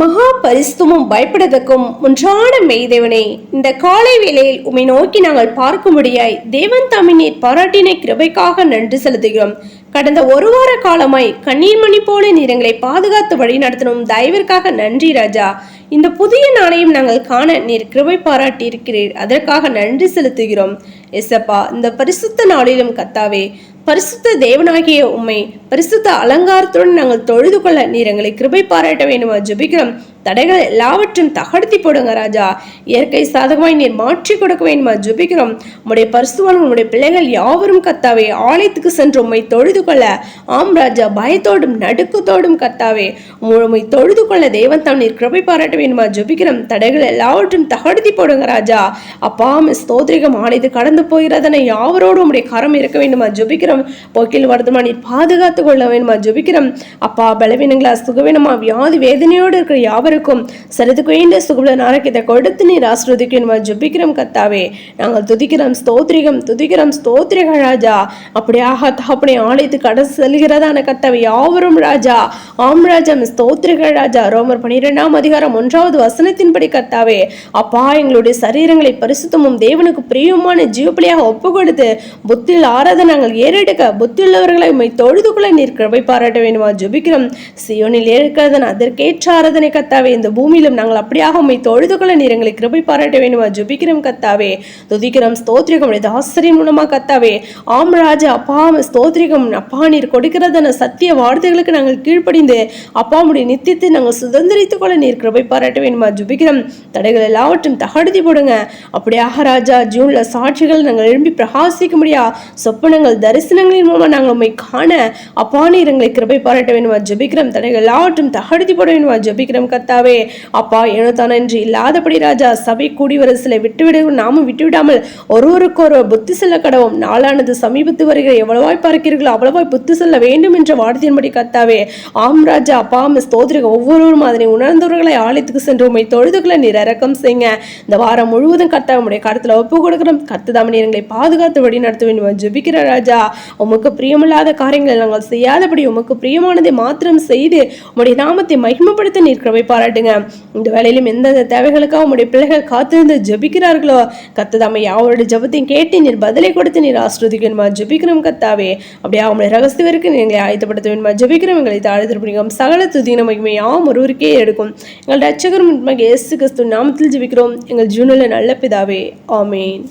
மகா பரிசுத்தமும் பயப்படத்தக்கும் ஒன்றான மெய்தேவனே, இந்த காலை வேளையில் உம்மை நோக்கி நாங்கள் பார்க்கும்படியாய் தேவன் தாமினீர் பாராட்டினை கிருபைக்காக நன்றி செலுத்துகிறோம். கடந்த ஒரு வார காலமாய் கண்ணீர் மணி போல நீர் எங்களை பாதுகாத்து வழி நடத்தணும் தயவிற்காக நன்றி ராஜா. இந்த புதிய நாளையும் நாங்கள் காண நீர் கிருபை பாராட்டி இருக்கிறீர், அதற்காக நன்றி செலுத்துகிறோம். எசப்பா, இந்த பரிசுத்த நாளிலும் கத்தாவே, பரிசுத்த தேவனாகிய உம்மை பரிசுத்த அலங்காரத்துடன் நாங்கள் தொழுது கொள்ள நீர் எங்களை கிருபை பாராட்ட வேண்டுமா ஜெபிக்கிறோம். தடைகள் எல்லாவற்றும் தகர்த்தி போடுங்க ராஜா. இயற்கை சாதகமாய் நீர் மாற்றி கொடுக்க வேண்டுமா ஜெபிக்கிறோம். உம்முடைய பரிசுத்தவான் உம்முடைய பிள்ளைகள் யாவரும் கத்தாவே ஆலயத்துக்கு சென்று உம்மை தொழுது கொள்ள, ஆம் ராஜா, பயத்தோடும் நடுக்கத்தோடும் கத்தாவே உம்மை தொழுது கொள்ள தேவன் தாம் நீர் கிருபை பாராட்ட வேண்டுமா ஜெபிக்கிறோம். தடைகள் எல்லாவற்றும் தகர்த்தி போடுங்க ராஜா. அப்பா, ஸ்தோத்திரிகம் ஆலயத்து கடந்து போகிறதனை யாவரோடும் உம்முடைய கரம் இருக்க வேண்டுமா ஜெபிக்கிறோம். போக்கில் வருத்தமா நீர் பாதுகாத்து கொள்ள வேண்டுமா ஜெபிக்கிறோம். அப்பா, பலவீனங்களா சுகவீனமா வியாதி வேதனையோடு இருக்கிற யாவருக்கும் சரிதுக்கு வேண்டிய சுகபல நாரக்கத்தை கொடுத்து நீர் ஆசீர்வதிக்கணுமா ஜெபிக்கிறோம் கத்தாவே. நாங்கள் துதிக்கிறோம், துதிக்கிறோம் ஸ்தோத்திரிக ராஜா. அப்படியாக தகப்பனை ஆலயத்துக்கு கடந்து செல்கிறதான கத்தாவே யாவரும் ராஜா, ஆம் ராஜா, ஸ்தோத்திரிக ராஜா. ரோமர் 12ஆம் அதிகாரம் 1வது வசனத்தின்படி கத்தாவே, அப்பா, எங்களுடைய சரீரங்களை பரிசுத்தமும் தேவனுக்கு பிரியமான ஜீவப்பலியாக ஒப்பு கொடுத்து புத்தியில் ஆராத நாங்கள் ஏறெடுக்க புத்தியுள்ளவர்களை உம்மை தொழுதுக்குள்ள நீர் கிருபை பாராட்ட வேண்டுமா ஜெபிக்கிறோம். சியோனில் இருக்கிறதன் அதற்கேற்ற ஆராதனை கத்தாவே, இந்த பூமியிலும் நாங்கள் அப்படியாக உம்மை தொழுதுக்குள்ள நீர் எங்களை கிருபை பாராட்ட வேண்டுமா ஜெபிக்கிறோம் கத்தாவே. துதிக்கிறோம், ஸ்தோத்திரிகம் தாசரின் மூலமா கத்தாவே, ஆம் ராஜா. அப்பா, ஸ்தோத்திரிகம். அப்பா, நீர் கொடுக்கிறதான சத்திய வார்த்தைகளுக்கு நாங்கள் கீழ்ப்படிந்து அப்பா உடைய நித்தியத்தை நாங்கள் சுதந்திரித்துக் கொள்ள நீர் கிருபை பாராட்ட வேண்டுமா ஜெபிக்கிறோம். தடைகள் எல்லாவற்றும் தகர்த்தி போடுங்க. அப்படியாக ராஜா, ஜூன்ல சாட்சிகள் நாங்கள் எழும்பி பிரகாசிக்க முடியா சொப்பனங்கள் தரிசனங்களின் மூலமா நாங்கள் உண்மை காண அப்பா நீர் எங்களை கிருபை பாராட்ட வேண்டுமா ஜெபிக்கிறோம். தடைகள் எல்லாவற்றும் தகர்த்தி போட வேண்டுமா ஜெபிக்கிறோம் கத்தாவே. அப்பா, ஏனோதான என்று இல்லாதபடி ராஜா, சபை கூடி வர சில விட்டுவிட நாமும் விட்டுவிடாமல் ஒருவருக்கு ஒரு புத்தி செல்ல கடவும். நாளானது சமீபத்து வருகிற எவ்வளவாய் பார்க்கிறீர்களோ அவ்வளவாய் புத்தி செல்ல வேண்டும் என்ற வார்த்தையின்படி கத்தாவே, ஆம் ராஜா. அப்பா, ஸ்தோத்திரிக ஒவ்வொருவரும் அதனை உணர்ந்தவர்களை ஆலயத்துக்கு சென்று உண்மை தொழுதுகளை நீர் இறக்கம் செய்யுங்க. இந்த வாரம் முழுவதும் கர்த்தா உம்முடைய கருத்துல ஒப்பு கொடுக்கிறோம். கர்த்ததாம் நீர் எங்களை பாதுகாத்து வழி நடத்த வேண்டும் ஜெபிக்கிற ராஜா. உமக்கு பிரியமில்லாத காரியங்களை நாங்கள் செய்யாதபடி உமக்கு பிரியமானதை மாத்திரம் செய்து உம்முடைய நாமத்தை மகிமைப்படுத்த நீர் கிருபை பாராட்டுங்க. இந்த வேளையிலும் எந்தெந்த தேவைகளுக்காக உம்முடைய பிள்ளைகள் காத்திருந்து ஜெபிக்கிறார்களோ கர்த்ததாமை யாவருடைய ஜெபத்தையும் கேட்டு நீர் பதிலை கொடுத்து நீர் ஆசீர்வதிக்கணுமா ஜெபிக்கிறோம் கர்த்தாவே. அப்படியே உம்முடைய ரகசியத்திற்கு எங்களை ஆயத்தப்படுத்த வேண்டுமா ஜெபிக்கிறோம். எங்களை தாழ்த்திருப்பீங்க. சகல துதின மகிமை யாவும் ஒருவருக்கே எடுக்கும். எங்கள் ரட்சகர் இயேசு கிறிஸ்து நாமத்தில் ஜெபிக்கிறோம் எங்கள் ஜீவனுள்ள நல்ல பிதாவே, ஆமென்.